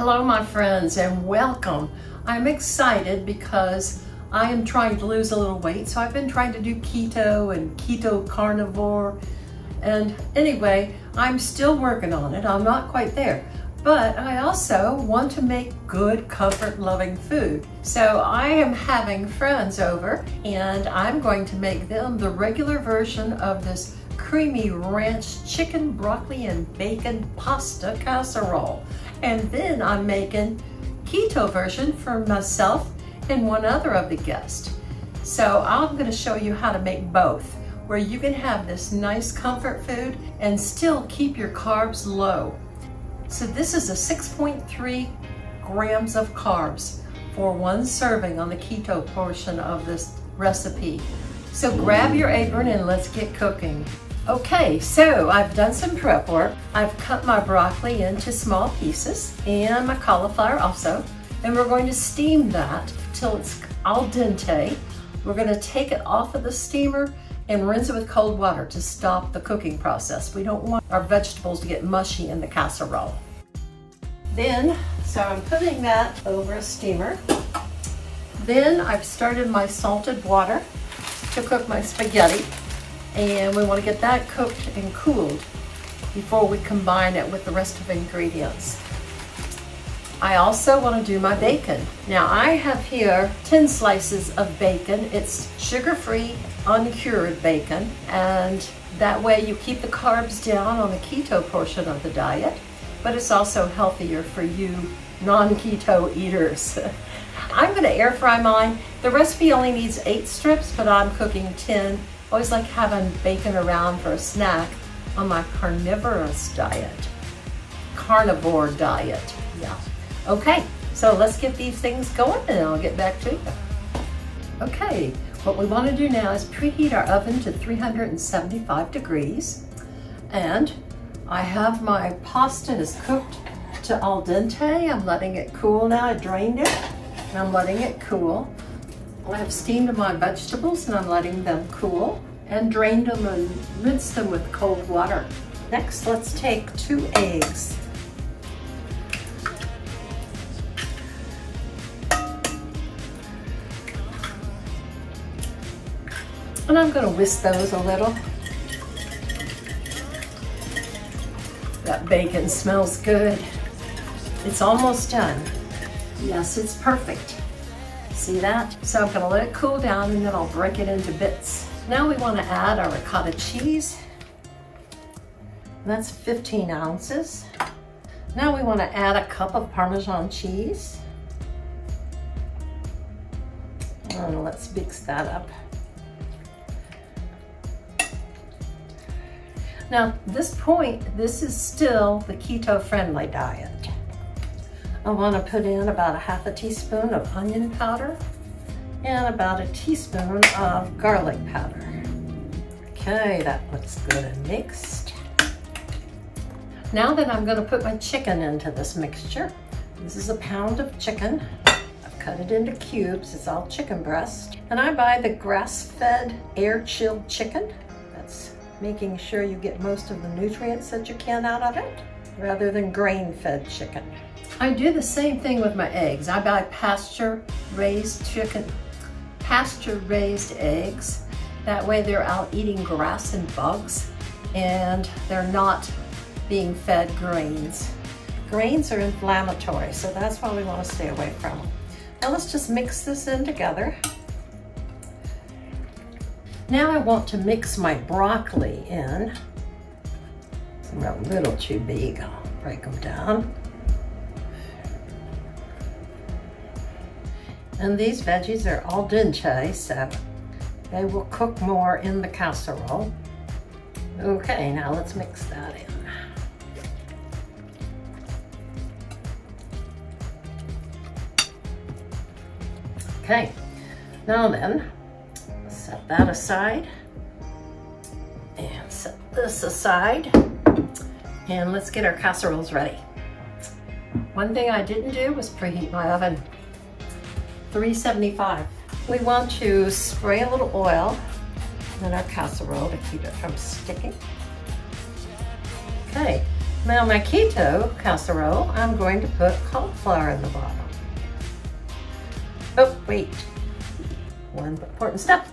Hello my friends and welcome. I'm excited because I am trying to lose a little weight, so I've been trying to do keto and keto carnivore, and anyway, I'm still working on it. I'm not quite there, but I also want to make good comfort loving food. So I am having friends over and I'm going to make them the regular version of this creamy ranch chicken, broccoli, and bacon pasta casserole. And then I'm making keto version for myself and one other of the guests. So I'm going to show you how to make both, where you can have this nice comfort food and still keep your carbs low. So this is a 6.3 grams of carbs for one serving on the keto portion of this recipe. So grab your apron and let's get cooking. Okay, so I've done some prep work. I've cut my broccoli into small pieces and my cauliflower also, and we're going to steam that till it's al dente. We're going to take it off of the steamer and rinse it with cold water to stop the cooking process. We don't want our vegetables to get mushy in the casserole. Then, so I'm putting that over a steamer. Then I've started my salted water to cook my spaghetti. And we want to get that cooked and cooled before we combine it with the rest of the ingredients. I also want to do my bacon. Now I have here 10 slices of bacon. It's sugar-free, uncured bacon, and that way you keep the carbs down on the keto portion of the diet, but it's also healthier for you non-keto eaters. I'm going to air fry mine. The recipe only needs 8 strips, but I'm cooking 10. I always like having bacon around for a snack on my carnivorous diet. Carnivore diet, yeah. Okay, so let's get these things going and I'll get back to you. Okay, what we want to do now is preheat our oven to 375 degrees. And I have my pasta is cooked to al dente. I'm letting it cool now. I drained it and I'm letting it cool. I have steamed my vegetables and I'm letting them cool and drained them and rinsed them with cold water. Next, let's take 2 eggs. And I'm going to whisk those a little. That bacon smells good. It's almost done. Yes, it's perfect. See that? So I'm gonna let it cool down and then I'll break it into bits. Now we want to add our ricotta cheese. That's 15 ounces. Now we want to add a cup of Parmesan cheese. And let's mix that up. Now this point, this is still the keto-friendly diet. I want to put in about a half a teaspoon of onion powder and about a teaspoon of garlic powder. Okay, that looks good and mixed. Now that I'm going to put my chicken into this mixture. This is a pound of chicken. I've cut it into cubes. It's all chicken breast. And I buy the grass-fed, air-chilled chicken. That's making sure you get most of the nutrients that you can out of it, rather than grain-fed chicken. I do the same thing with my eggs. I buy pasture-raised chicken, pasture-raised eggs. That way they're out eating grass and bugs and they're not being fed grains. Grains are inflammatory, so that's why we want to stay away from them. Now let's just mix this in together. Now I want to mix my broccoli in. They're a little too big. I'll break them down. And these veggies are al dente, so they will cook more in the casserole. Okay, now let's mix that in. Okay, now then, set that aside and set this aside, and let's get our casseroles ready. One thing I didn't do was preheat my oven. 375. We want to spray a little oil in our casserole to keep it from sticking. Okay, Now my keto casserole, I'm going to put cauliflower in the bottom. Oh, wait. One important step.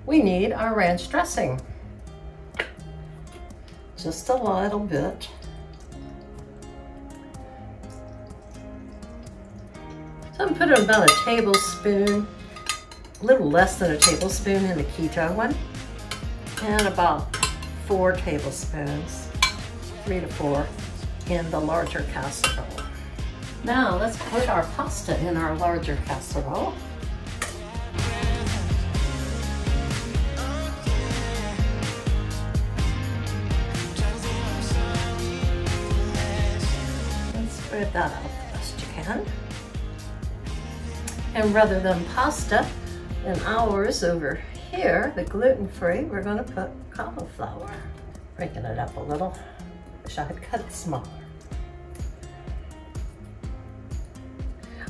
We need our ranch dressing. Just a little bit. So I'm putting about a tablespoon, a little less than a tablespoon in the keto one, and about 4 tablespoons, 3 to 4, in the larger casserole. Now let's put our pasta in our larger casserole. And spread that out the best you can. And rather than pasta, in ours over here, the gluten-free, we're going to put cauliflower. Breaking it up a little. Wish I had cut it smaller.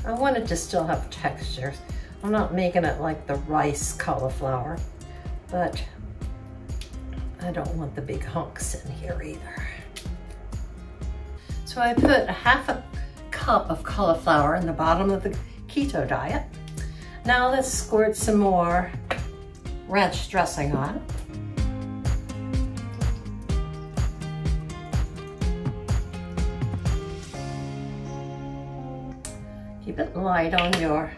I want it to still have texture. I'm not making it like the rice cauliflower, but I don't want the big hunks in here either. So I put a half a cup of cauliflower in the bottom of the keto diet. Now let's squirt some more ranch dressing on. Keep it light on your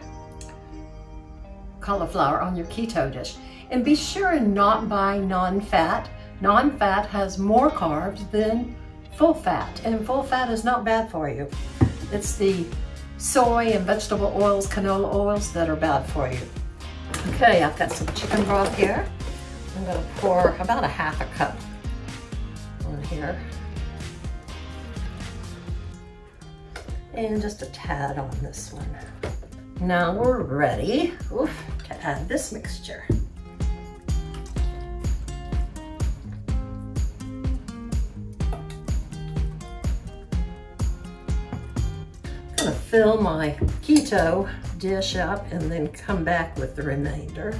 cauliflower on your keto dish. And be sure and not buy non-fat. Non-fat has more carbs than full fat, and full fat is not bad for you. It's the soy and vegetable oils, canola oils, that are bad for you. Okay, I've got some chicken broth here. I'm gonna pour about a half a cup on here. And just a tad on this one. Now we're ready to add this mixture. I'm gonna fill my keto dish up and then come back with the remainder.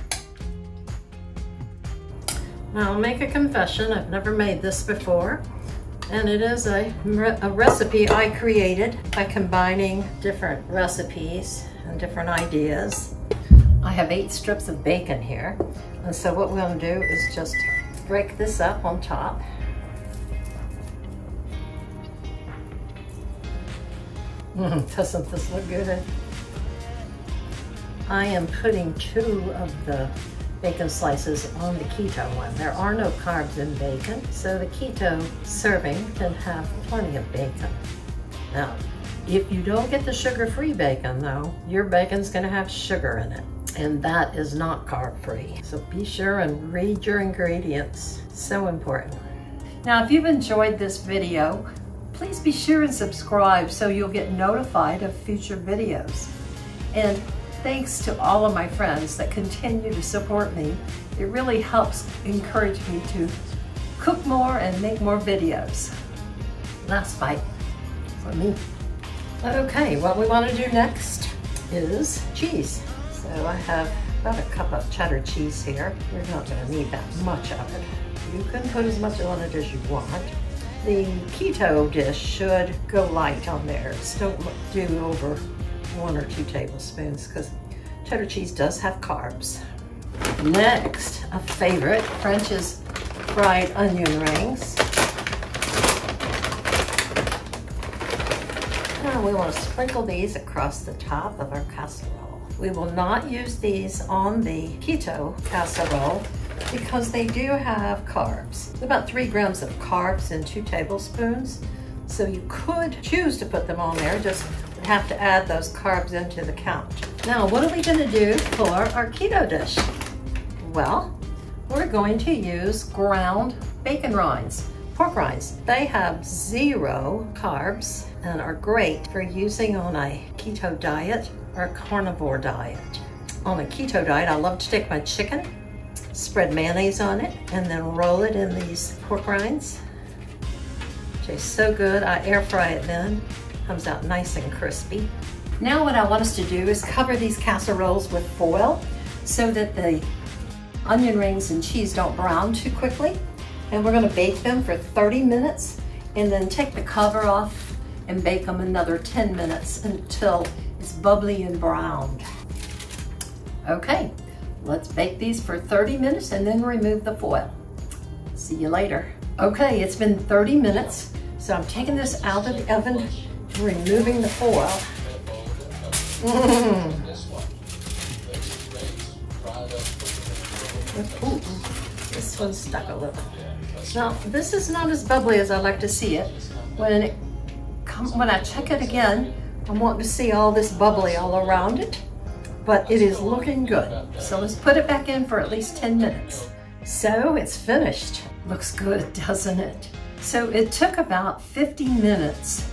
Now I'll make a confession, I've never made this before. And it is a recipe I created by combining different recipes and different ideas. I have 8 strips of bacon here. And so what we're gonna do is just break this up on top. Doesn't this look good? I am putting 2 of the bacon slices on the keto one. There are no carbs in bacon, so the keto serving can have plenty of bacon. Now, if you don't get the sugar-free bacon though, your bacon's gonna have sugar in it, and that is not carb-free. So be sure and read your ingredients, so important. Now, if you've enjoyed this video, please be sure and subscribe so you'll get notified of future videos. And thanks to all of my friends that continue to support me. It really helps encourage me to cook more and make more videos. Last bite for me. Okay, what we want to do next is cheese. So I have about a cup of cheddar cheese here. You're not going to need that much of it. You can put as much on it as you want. The keto dish should go light on theirs. Don't do over 1 or 2 tablespoons because cheddar cheese does have carbs. Next, a favorite, French's fried onion rings. Now we want to sprinkle these across the top of our casserole. We will not use these on the keto casserole because they do have carbs. About 3 grams of carbs in 2 tablespoons. So you could choose to put them on there, just have to add those carbs into the count. Now, what are we gonna do for our keto dish? Well, we're going to use ground bacon rinds, pork rinds. They have 0 carbs and are great for using on a keto diet or carnivore diet. On a keto diet, I love to take my chicken, spread mayonnaise on it, and then roll it in these pork rinds. Tastes so good. I air fry it then. Comes out nice and crispy. Now what I want us to do is cover these casseroles with foil so that the onion rings and cheese don't brown too quickly. And we're gonna bake them for 30 minutes and then take the cover off and bake them another 10 minutes until it's bubbly and browned. Okay, let's bake these for 30 minutes and then remove the foil. See you later. Okay, it's been 30 minutes, so I'm taking this out of the oven and removing the foil. Ooh, this one's stuck a little. Now, this is not as bubbly as I like to see it. When I check it again, I want to see all this bubbly all around it, but it is looking good. So let's put it back in for at least 10 minutes. So it's finished. Looks good, doesn't it? So it took about 50 minutes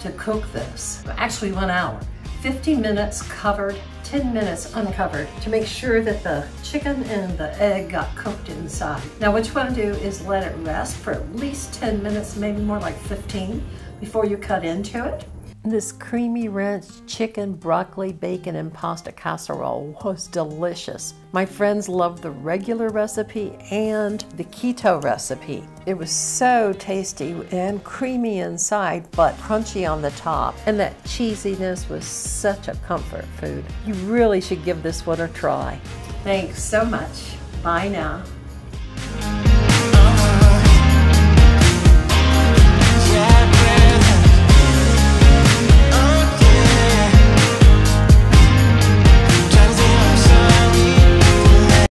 to cook this. Actually 1 hour. 50 minutes covered, 10 minutes uncovered to make sure that the chicken and the egg got cooked inside. Now what you want to do is let it rest for at least 10 minutes, maybe more like 15, before you cut into it. This creamy ranch chicken, broccoli, bacon, and pasta casserole was delicious. My friends loved the regular recipe and the keto recipe. It was so tasty and creamy inside, but crunchy on the top. And that cheesiness was such a comfort food. You really should give this one a try. Thanks so much. Bye now.